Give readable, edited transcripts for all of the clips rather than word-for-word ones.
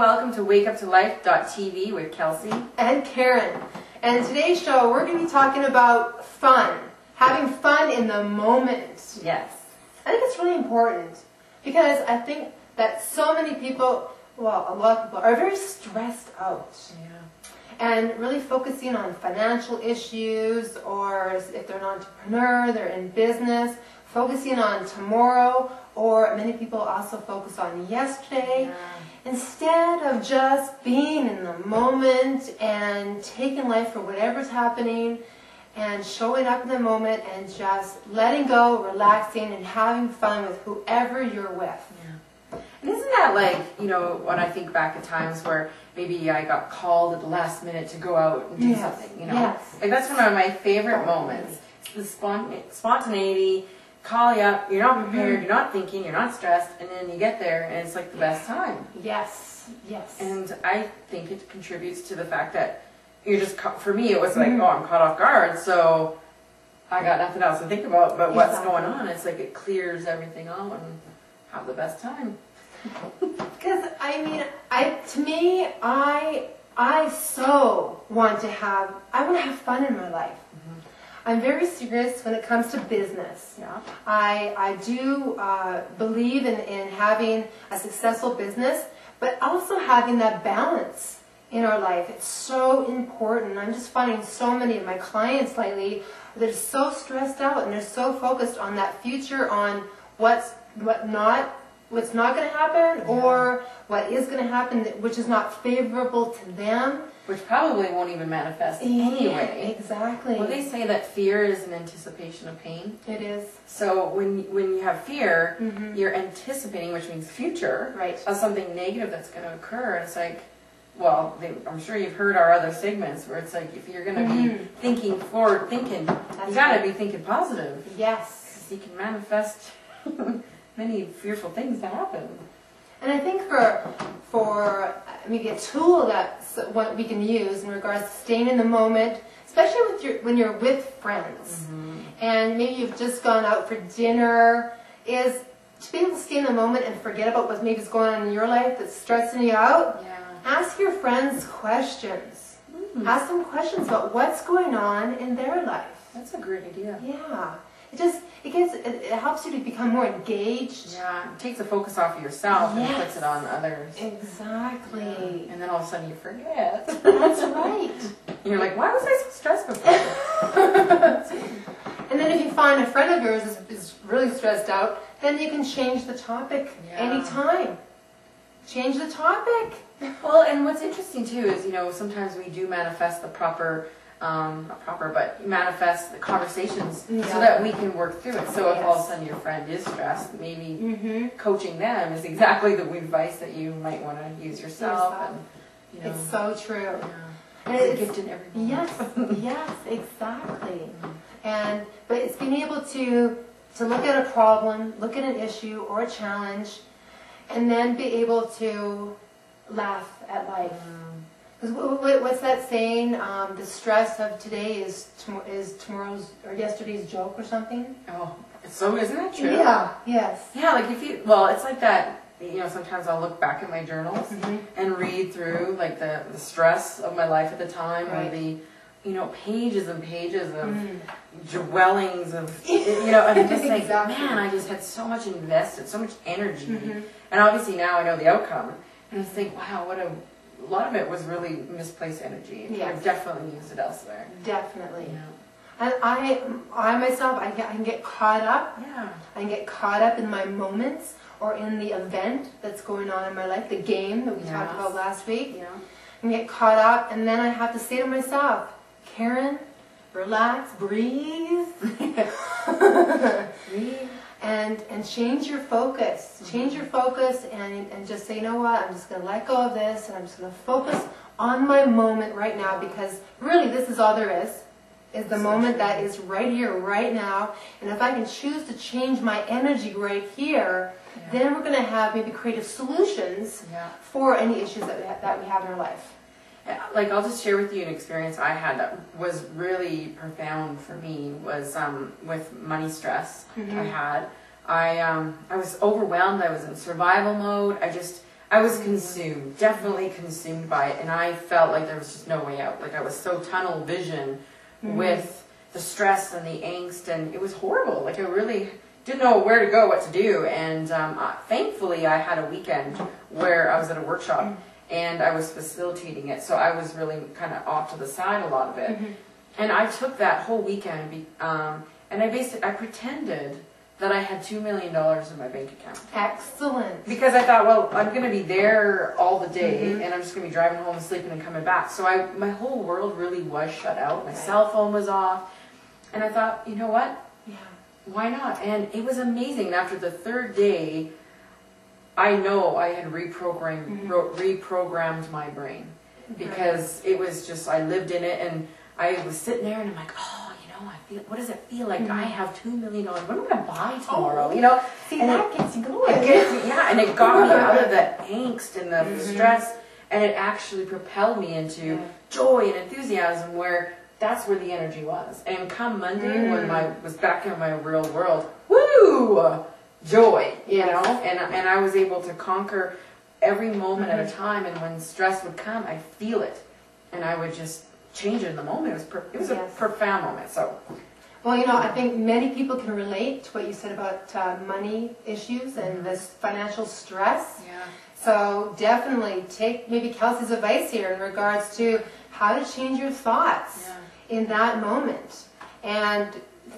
welcome to WakeUpToLife.tv with Kelsey and Karen. And today's show, we're going to be talking about fun, having fun in the moment. Yes. I think it's really important because I think that so many people, well, a lot of people are very stressed out. Yeah. And really focusing on financial issues, or if they're an entrepreneur, they're in business, focusing on tomorrow, or many people also focus on yesterday, instead of just being in the moment and taking life for whatever's happening and showing up in the moment and just letting go, relaxing, and having fun with whoever you're with. Yeah. And isn't that like, you know, when I think back at times where maybe I got called at the last minute to go out and do something, you know? Yes. Like that's one of my favorite moments. It's the spontaneity, call you up, you're not prepared, you're not thinking, you're not stressed, and then you get there and it's like the best time. Yes, yes. And I think it contributes to the fact that you're just, for me it was like, oh, I'm caught off guard, so I got nothing else to think about but what's going on. It's like it clears everything out and have the best time. Because I mean, I so want to have fun in my life. I'm very serious when it comes to business. Yeah. I do believe in having a successful business, but also having that balance in our life. It's so important. I'm just finding so many of my clients lately, they're so stressed out and they're so focused on that future, on what's not going to happen, or what is going to happen, which is not favorable to them. Which probably won't even manifest anyway. Exactly. Well, they say that fear is an anticipation of pain. It is. So when you have fear, you're anticipating, which means future, of something negative that's going to occur. And it's like, well, I'm sure you've heard our other segments where it's like, if you're going to be thinking forward, you got to be thinking positive. Yes. Because you can manifest many fearful things to happen. And I think for maybe a tool that's what we can use in regards to staying in the moment, especially when you're with friends, and maybe you've just gone out for dinner, is to be able to stay in the moment and forget about what maybe is going on in your life that's stressing you out. Yeah. Ask your friends questions. Ask them questions about what's going on in their life. That's a great idea. Yeah. It helps you to become more engaged. Yeah, it takes the focus off of yourself and puts it on others. Exactly. Yeah. And then all of a sudden you forget. That's right. And you're like, why was I so stressed before? And then if you find a friend of yours is really stressed out, then you can change the topic anytime. Change the topic. Well, and what's interesting too is, you know, sometimes we do manifest the manifest the conversations so that we can work through it. So if all of a sudden your friend is stressed, maybe coaching them is exactly the advice that you might want to use yourself. And, you know, it's so true. Yeah. And it's a gift in every moment. Yes, exactly. But it's being able to look at a problem, look at an issue or a challenge, and then be able to laugh at life. What's that saying? The stress of today is tomorrow's or yesterday's joke or something? Oh, so isn't that true? Yeah, yes. Yeah, like it's like that, you know, sometimes I'll look back at my journals and read through like the stress of my life at the time, or the, you know, pages and pages of dwellings of, you know, and I'm just like, man, I just had so much invested, so much energy. And obviously now I know the outcome. And I think, wow, a lot of it was really misplaced energy. I definitely used it elsewhere. Definitely. Yeah. And I myself, I can get caught up. Yeah. I can get caught up in my moments or in the event that's going on in my life, the game that we talked about last week. Yeah. I can get caught up, and then I have to say to myself, Karen, relax, breathe. Breathe. And change your focus. Change your focus and just say, you know what, I'm just going to let go of this and I'm just going to focus on my moment right now, because really this is all there is the moment that is right here, right now. And if I can choose to change my energy right here, then we're going to have maybe creative solutions for any issues that we have in our life. Like, I'll just share with you an experience I had that was really profound for me, was with money stress I had. I was overwhelmed. I was in survival mode. I was consumed, definitely consumed by it, and I felt like there was just no way out. Like I was so tunnel vision with the stress and the angst, and it was horrible. Like I really didn't know where to go, what to do, and thankfully I had a weekend where I was at a workshop and I was facilitating it, so I was really kind of off to the side a lot of it. And I took that whole weekend, and I pretended that I had $2 million in my bank account. Excellent. Because I thought, well, I'm going to be there all the day, and I'm just going to be driving home and sleeping and coming back. So my whole world really was shut out. My cell phone was off. And I thought, you know what? Yeah. Why not? And it was amazing. And after the third day, I know I had reprogrammed my brain. Because it was just, I lived in it, and I was sitting there, and I'm like, oh, what does it feel like? I have $2 million. What am I going to buy tomorrow? You know, see, and that gets you going. And it got me out of the angst and the stress, and it actually propelled me into joy and enthusiasm. That's where the energy was. And come Monday, when I was back in my real world, woo, joy, you know, and I was able to conquer every moment at a time. And when stress would come, I'd feel it, and I would just change it in the moment. It was a profound moment. So, well, you know, I think many people can relate to what you said about money issues and this financial stress. Yeah. So definitely take maybe Kelsey's advice here in regards to how to change your thoughts in that moment, and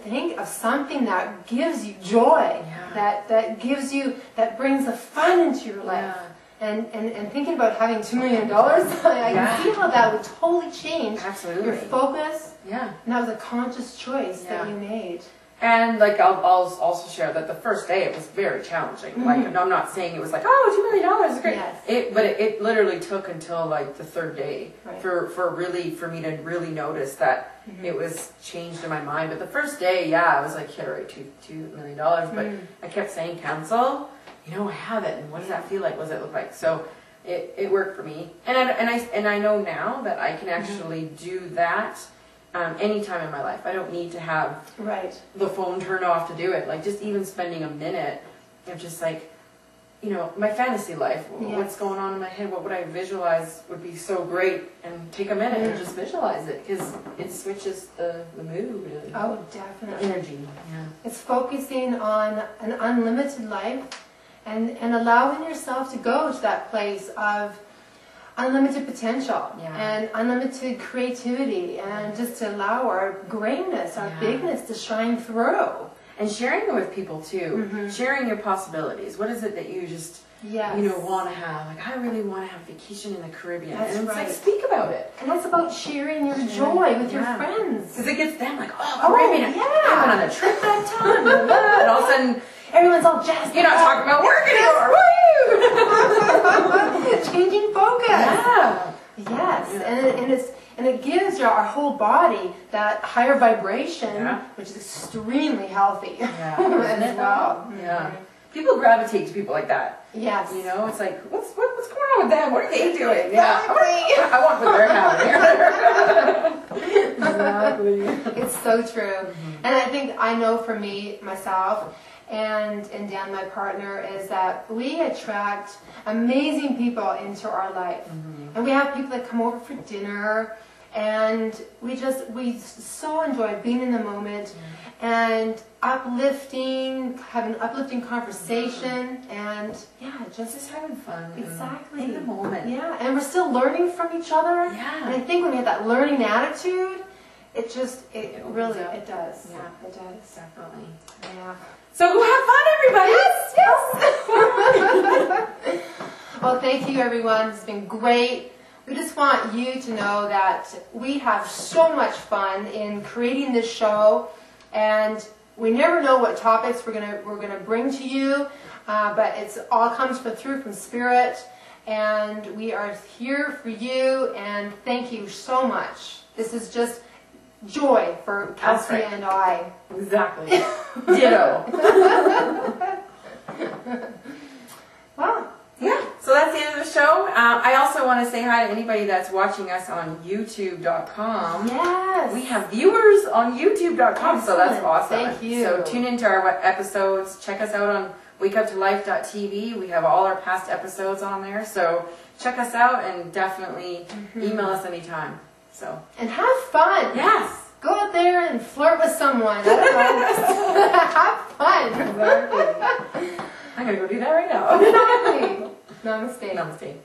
think of something that gives you joy, that brings the fun into your life. And thinking about having $2 million, I can see how that would totally change your focus. Yeah. And that was a conscious choice that you made. And like I'll also share that the first day it was very challenging. Like I'm not saying it was like, oh, $2 million is great. Yes. But it literally took until like the third day for me to really notice that it was changed in my mind. But the first day, I was like, all right, $2 million. But I kept saying, cancel. You know, I have it, and what does that feel like? What does it look like? So it worked for me, and I know now that I can actually do that anytime in my life. I don't need to have the phone turned off to do it. Like just even spending a minute of just like, you know, my fantasy life. What's going on in my head? What would I visualize would be so great? And take a minute and just visualize it, because it switches the mood. And definitely. The energy. Yeah. It's focusing on an unlimited life. And allowing yourself to go to that place of unlimited potential and unlimited creativity, and just to allow our greatness, our bigness to shine through. And sharing it with people too. Sharing your possibilities. What is it that you just want to have? Like, I really want to have a vacation in the Caribbean. That's and it's like, speak about it. And that's about sharing your joy with your friends. Because it gets them like, oh, Caribbean. I went on a trip that time. And all of a sudden, everyone's all jazzed. You're not talking about work anymore. Woo! Changing focus. Yeah. Yes. And it gives our whole body that higher vibration, which is extremely healthy. As well. Yeah. People gravitate to people like that. Yes. You know, it's like, what's going on with them? What are they doing? Exactly. I want what they're having. Exactly. It's so true. And I think I know for me, myself, and Dan, my partner, is that we attract amazing people into our life. And we have people that come over for dinner, and we so enjoy being in the moment and having uplifting conversation, and just having fun. Exactly. In the moment. Yeah, and we're still learning from each other. Yeah. And I think when we have that learning attitude, it does. Yeah, It does. Definitely. Yeah. So go have fun, everybody. Yes. Well, thank you, everyone. It's been great. We just want you to know that we have so much fun in creating this show, and we never know what topics we're gonna bring to you, but it's all comes through from Spirit, and we are here for you. And thank you so much. This is just joy for Kelsey and I. Exactly. Ditto. Wow. Yeah, so that's the end of the show. I also want to say hi to anybody that's watching us on YouTube.com. Yes. We have viewers on YouTube.com, so that's awesome. Thank you. So tune into our episodes. Check us out on wakeuptolife.tv. We have all our past episodes on there. So check us out and definitely email us anytime. So. And have fun. Yes. Go out there and flirt with someone. I don't know. Have fun. Exactly. I'm going to go do that right now. Exactly. Namaste. Namaste.